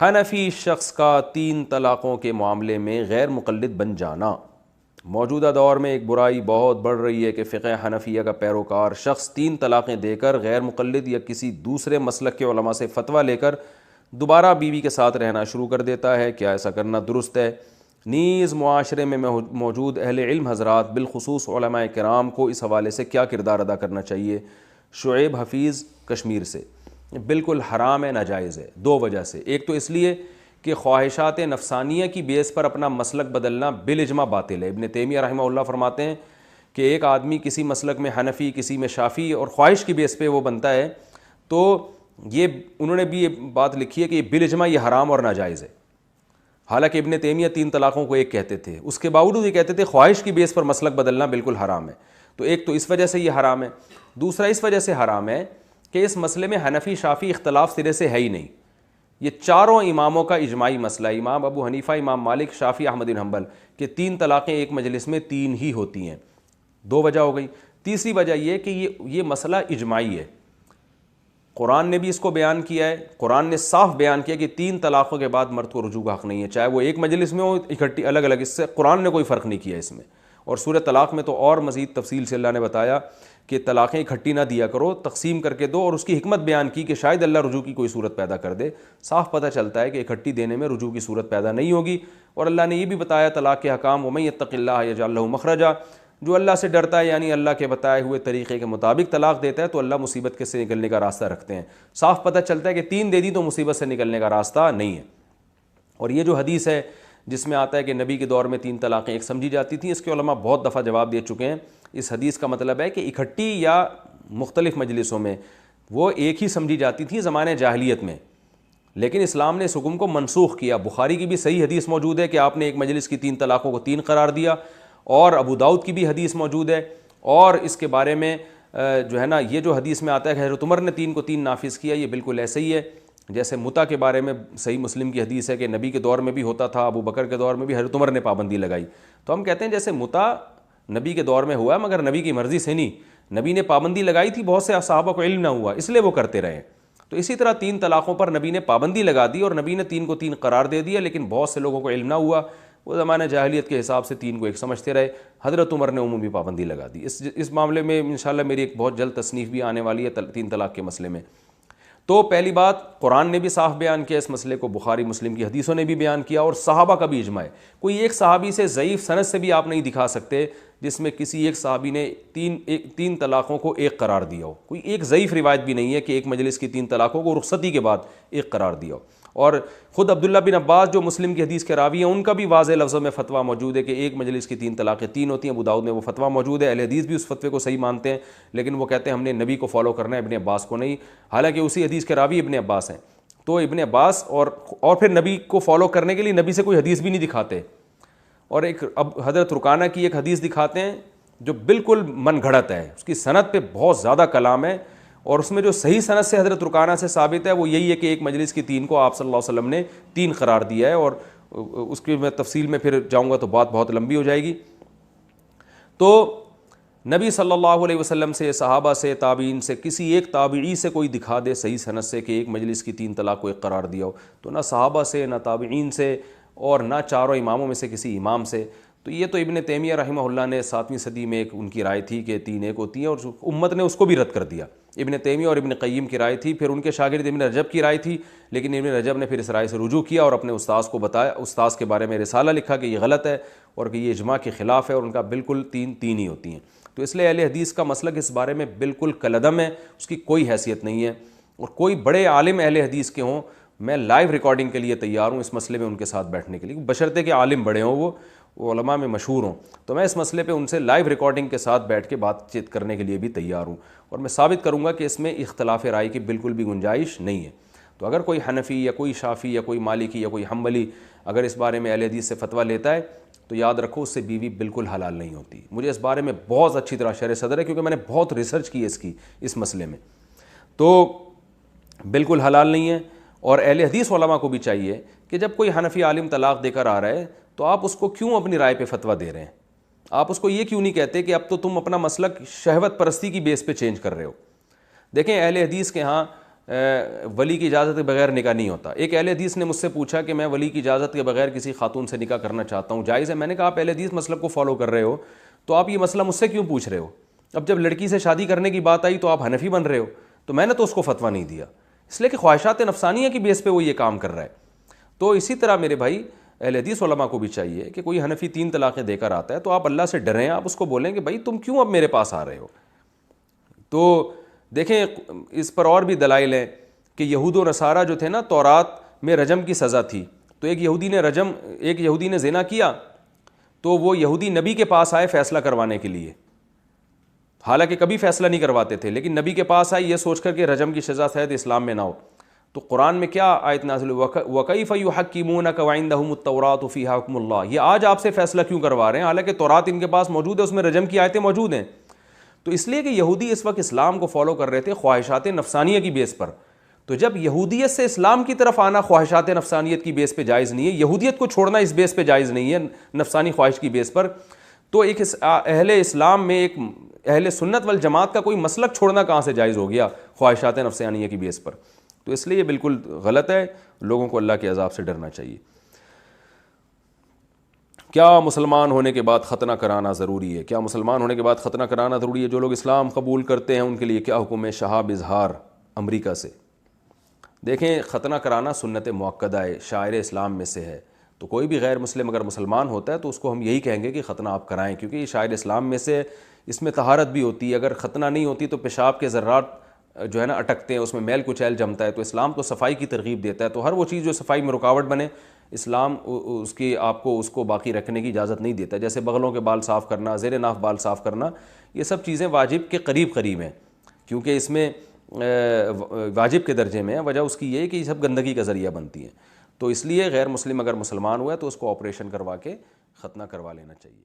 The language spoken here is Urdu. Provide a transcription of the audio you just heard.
حنفی شخص کا 3 طلاقوں کے معاملے میں غیر مقلد بن جانا۔ موجودہ دور میں ایک برائی بہت بڑھ رہی ہے کہ فقہ حنفیہ کا پیروکار شخص 3 طلاقیں دے کر غیر مقلد یا کسی دوسرے مسلک کے علماء سے فتویٰ لے کر دوبارہ بیوی کے ساتھ رہنا شروع کر دیتا ہے۔ کیا ایسا کرنا درست ہے؟ نیز معاشرے میں موجود اہل علم حضرات بالخصوص علماء کرام کو اس حوالے سے کیا کردار ادا کرنا چاہیے؟ شعیب حفیظ کشمیر سے۔ بالکل حرام ہے، ناجائز ہے، 2 وجہ سے۔ ایک تو اس لیے کہ خواہشات نفسانیہ کی بیس پر اپنا مسلک بدلنا بالاجماع باطل ہے۔ ابن تیمیہ رحمہ اللہ فرماتے ہیں کہ ایک آدمی کسی مسلک میں حنفی، کسی میں شافعی اور خواہش کی بیس پہ وہ بنتا ہے تو یہ انہوں نے بھی یہ بات لکھی ہے کہ بالاجماع یہ حرام اور ناجائز ہے۔ حالانکہ ابن تیمیہ 3 طلاقوں کو ایک کہتے تھے، اس کے باوجود یہ کہتے تھے خواہش کی بیس پر مسلک بدلنا بالکل حرام ہے۔ تو ایک تو اس وجہ سے یہ حرام ہے، دوسرا اس وجہ سے حرام ہے کہ اس مسئلے میں حنفی شافعی اختلاف سرے سے ہے ہی نہیں۔ یہ چاروں اماموں کا اجماعی مسئلہ، امام ابو حنیفہ، امام مالک، شافعی، احمد بن حنبل، کہ 3 طلاقیں ایک مجلس میں 3 ہی ہوتی ہیں۔ 2 وجہ ہو گئی۔ تیسری وجہ یہ کہ یہ مسئلہ اجماعی ہے، قرآن نے بھی اس کو بیان کیا ہے۔ قرآن نے صاف بیان کیا کہ 3 طلاقوں کے بعد مرد کو رجوع کا حق نہیں ہے، چاہے وہ ایک مجلس میں ہو، اکٹھی الگ الگ، اس سے قرآن نے کوئی فرق نہیں کیا اس میں۔ اور سورہ طلاق میں تو اور مزید تفصیل سے اللہ نے بتایا کہ طلاقیں اکٹھی نہ دیا کرو، تقسیم کر کے دو، اور اس کی حکمت بیان کی کہ شاید اللہ رجوع کی کوئی صورت پیدا کر دے۔ صاف پتہ چلتا ہے کہ اکٹھی دینے میں رجوع کی صورت پیدا نہیں ہوگی۔ اور اللہ نے یہ بھی بتایا طلاق کے حکام، وَمَن يَتَّقِ اللَّهَ يَجْعَل لَّهُ مَخْرَجًا، جو اللہ سے ڈرتا ہے یعنی اللہ کے بتائے ہوئے طریقے کے مطابق طلاق دیتا ہے تو اللہ مصیبت کے سے نکلنے کا راستہ رکھتے ہیں۔ صاف پتہ چلتا ہے کہ 3 دے دی تو مصیبت سے نکلنے کا راستہ نہیں ہے۔ اور یہ جو حدیث ہے جس میں آتا ہے کہ نبی کے دور میں 3 طلاقیں ایک سمجھی جاتی تھیں، اس کے علماء بہت دفعہ جواب دے چکے ہیں۔ اس حدیث کا مطلب ہے کہ اکٹھی یا مختلف مجلسوں میں وہ ایک ہی سمجھی جاتی تھی زمانے جاہلیت میں، لیکن اسلام نے اس حکم کو منسوخ کیا۔ بخاری کی بھی صحیح حدیث موجود ہے کہ آپ نے ایک مجلس کی 3 طلاقوں کو 3 قرار دیا، اور ابو داؤد کی بھی حدیث موجود ہے۔ اور اس کے بارے میں جو ہے نا، یہ جو حدیث میں آتا ہے کہ حضرت عمر نے 3 کو 3 نافذ کیا، یہ بالکل ایسے ہی ہے۔ جیسے متع کے بارے میں صحیح مسلم کی حدیث ہے کہ نبی کے دور میں بھی ہوتا تھا، ابو بکر کے دور میں بھی، حضرت عمر نے پابندی لگائی۔ تو ہم کہتے ہیں جیسے متع نبی کے دور میں ہوا مگر نبی کی مرضی سے نہیں، نبی نے پابندی لگائی تھی، بہت سے صحابہ کو علم نہ ہوا اس لیے وہ کرتے رہے۔ تو اسی طرح 3 طلاقوں پر نبی نے پابندی لگا دی اور نبی نے 3 کو 3 قرار دے دیا، لیکن بہت سے لوگوں کو علم نہ ہوا، وہ زمانہ جاہلیت کے حساب سے 3 کو ایک سمجھتے رہے۔ حضرت عمر نے عمومی پابندی لگا دی۔ اس معاملے میں انشاءاللہ میری ایک بہت جلد تصنیف بھی آنے والی ہے 3 طلاق کے مسئلے میں۔ تو پہلی بات، قرآن نے بھی صاف بیان کیا اس مسئلے کو، بخاری مسلم کی حدیثوں نے بھی بیان کیا، اور صحابہ کا بھی اجماع ہے۔ کوئی ایک صحابی سے ضعیف سند سے بھی آپ نہیں دکھا سکتے جس میں کسی ایک صحابی نے 3 طلاقوں کو ایک قرار دیا ہو۔ کوئی ایک ضعیف روایت بھی نہیں ہے کہ ایک مجلس کی 3 طلاقوں کو رخصتی کے بعد ایک قرار دیا ہو۔ اور خود عبداللہ بن عباس جو مسلم کی حدیث کے راوی ہیں، ان کا بھی واضح لفظوں میں فتویٰ موجود ہے کہ ایک مجلس کی 3 طلاقیں 3 ہوتی ہیں۔ ابو داؤد میں وہ فتویٰ موجود ہے، اہل حدیث بھی اس فتوے کو صحیح مانتے ہیں، لیکن وہ کہتے ہیں ہم نے نبی کو فالو کرنا ہے، ابن عباس کو نہیں، حالانکہ اسی حدیث کے راوی ابن عباس ہیں۔ تو ابن عباس اور پھر نبی کو فالو کرنے کے لیے نبی سے کوئی حدیث بھی نہیں دکھاتے، اور ایک اب حضرت رکانہ کی ایک حدیث دکھاتے ہیں جو بالکل من گھڑت ہے، اس کی سند پہ بہت زیادہ کلام ہے، اور اس میں جو صحیح سند سے حضرت رکانہ سے ثابت ہے وہ یہی ہے کہ ایک مجلس کی 3 کو آپ صلی اللہ علیہ وسلم نے 3 قرار دیا ہے، اور اس کی میں تفصیل میں پھر جاؤں گا تو بات بہت لمبی ہو جائے گی۔ تو نبی صلی اللہ علیہ وسلم سے، صحابہ سے، تابعین سے، کسی ایک تابعی سے کوئی دکھا دے صحیح سند سے کہ ایک مجلس کی 3 طلاق کو ایک قرار دیا ہو، تو نہ صحابہ سے، نہ تابعین سے، اور نہ چاروں اماموں میں سے کسی امام سے۔ تو یہ تو ابن تیمیہ رحمہ اللہ نے 7ویں صدی میں ایک ان کی رائے تھی کہ 3 ایک ہوتی ہیں، اور امت نے اس کو بھی رد کر دیا۔ ابن تیمیہ اور ابن قیم کی رائے تھی، پھر ان کے شاگرد ابن رجب کی رائے تھی، لیکن ابن رجب نے پھر اس رائے سے رجوع کیا اور اپنے استاذ کو بتایا، استاذ کے بارے میں رسالہ لکھا کہ یہ غلط ہے اور کہ یہ اجماع کے خلاف ہے، اور ان کا بالکل 3 ہی ہوتی ہیں۔ تو اس لیے اہل حدیث کا مسلک اس بارے میں بالکل کالعدم ہے، اس کی کوئی حیثیت نہیں ہے۔ اور کوئی بڑے عالم اہل حدیث کے ہوں، میں لائیو ریکارڈنگ کے لیے تیار ہوں اس مسئلے میں ان کے ساتھ بیٹھنے کے لیے، بشرطے کہ عالم بڑے ہوں، وہ علماء میں مشہور ہوں، تو میں اس مسئلے پہ ان سے لائیو ریکارڈنگ کے ساتھ بیٹھ کے بات چیت کرنے کے لیے بھی تیار ہوں، اور میں ثابت کروں گا کہ اس میں اختلاف رائے کی بالکل بھی گنجائش نہیں ہے۔ تو اگر کوئی حنفی یا کوئی شافعی یا کوئی مالکی یا کوئی حنبلی اگر اس بارے میں اہل حدیث سے فتویٰ لیتا ہے تو یاد رکھو اس سے بیوی بالکل حلال نہیں ہوتی۔ مجھے اس بارے میں بہت اچھی طرح شرح صدر ہے، کیونکہ میں نے بہت ریسرچ کی ہے اس مسئلے میں، تو بالکل حلال نہیں ہے۔ اور اہل حدیث علماء کو بھی چاہیے کہ جب کوئی حنفی عالم طلاق دے کر آ رہا ہے تو آپ اس کو کیوں اپنی رائے پہ فتویٰ دے رہے ہیں؟ آپ اس کو یہ کیوں نہیں کہتے کہ اب تو تم اپنا مسلک شہوت پرستی کی بیس پہ چینج کر رہے ہو؟ دیکھیں اہل حدیث کے ہاں ولی کی اجازت کے بغیر نکاح نہیں ہوتا. ایک اہل حدیث نے مجھ سے پوچھا کہ میں ولی کی اجازت کے بغیر کسی خاتون سے نکاح کرنا چاہتا ہوں, جائز ہے؟ میں نے کہا آپ اہل حدیث مسلک کو فالو کر رہے ہو تو آپ یہ مسئلہ مجھ سے کیوں پوچھ رہے ہو؟ اب جب لڑکی سے شادی کرنے کی بات آئی تو آپ حنفی بن رہے ہو, تو میں نے تو اس کو فتویٰ نہیں دیا, اس لیے کہ خواہشات نفسانیہ کی بیس پہ وہ یہ کام کر رہا ہے. تو اسی طرح میرے بھائی اہل حدیث علماء کو بھی چاہیے کہ کوئی حنفی 3 طلاقیں دے کر آتا ہے تو آپ اللہ سے ڈریں, آپ اس کو بولیں کہ بھائی تم کیوں اب میرے پاس آ رہے ہو. تو دیکھیں اس پر اور بھی دلائل ہیں کہ یہود و نصارہ جو تھے نا, تورات میں رجم کی سزا تھی, تو ایک یہودی نے زنا کیا تو وہ یہودی نبی کے پاس آئے فیصلہ کروانے کے لیے, حالانکہ کبھی فیصلہ نہیں کرواتے تھے, لیکن نبی کے پاس آئے یہ سوچ کر کہ رجم کی سزا شاید اسلام میں نہ ہو. تو قرآن میں کیا آیت نازل ہوئی, وَكَيْفَ يُحَكِّمُونَكَ وَعِندَهُمُ التَّوْرَاةُ فِيهَا حُكْمُ اللَّهِ, یہ آج آپ سے فیصلہ کیوں کروا رہے ہیں حالانکہ تورات ان کے پاس موجود ہے, اس میں رجم کی آیتیں موجود ہیں. تو اس لیے کہ یہودی اس وقت اسلام کو فالو کر رہے تھے خواہشات نفسانیہ کی بیس پر, تو جب یہودیت سے اسلام کی طرف آنا خواہشات نفسانیت کی بیس پہ جائز نہیں ہے, یہودیت کو چھوڑنا اس بیس پہ جائز نہیں ہے نفسانی خواہش کی بیس پر, تو ایک اہل اسلام میں ایک اہل سنت والجماعت کا کوئی مسلک چھوڑنا کہاں سے جائز ہو گیا خواہشات نفسانیہ کی بیس پر. تو اس لیے یہ بالکل غلط ہے, لوگوں کو اللہ کے عذاب سے ڈرنا چاہیے. کیا مسلمان ہونے کے بعد ختنہ کرانا ضروری ہے؟ کیا مسلمان ہونے کے بعد ختنہ کرانا ضروری ہے؟ جو لوگ اسلام قبول کرتے ہیں ان کے لیے کیا حکم ہے؟ شہاب اظہار امریکہ سے. دیکھیں ختنہ کرانا سنت مؤکدہ ہے, شاعر اسلام میں سے ہے, تو کوئی بھی غیر مسلم اگر مسلمان ہوتا ہے تو اس کو ہم یہی کہیں گے کہ ختنہ آپ کرائیں, کیونکہ یہ شاعر اسلام میں سے, اس میں طہارت بھی ہوتی ہے. اگر ختنہ نہیں ہوتی تو پیشاب کے ذرات جو ہے نا اٹکتے ہیں, اس میں میل کچیل جمتا ہے, تو اسلام تو صفائی کی ترغیب دیتا ہے. تو ہر وہ چیز جو صفائی میں رکاوٹ بنے, اسلام اس کی آپ کو اس کو باقی رکھنے کی اجازت نہیں دیتا. جیسے بغلوں کے بال صاف کرنا, زیر ناف بال صاف کرنا, یہ سب چیزیں واجب کے قریب قریب ہیں, کیونکہ اس میں واجب کے درجے میں ہے. وجہ اس کی یہ ہے کہ یہ سب گندگی کا ذریعہ بنتی ہیں. تو اس لیے غیر مسلم اگر مسلمان ہوا ہے تو اس کو آپریشن کروا کے ختنہ کروا لینا چاہیے.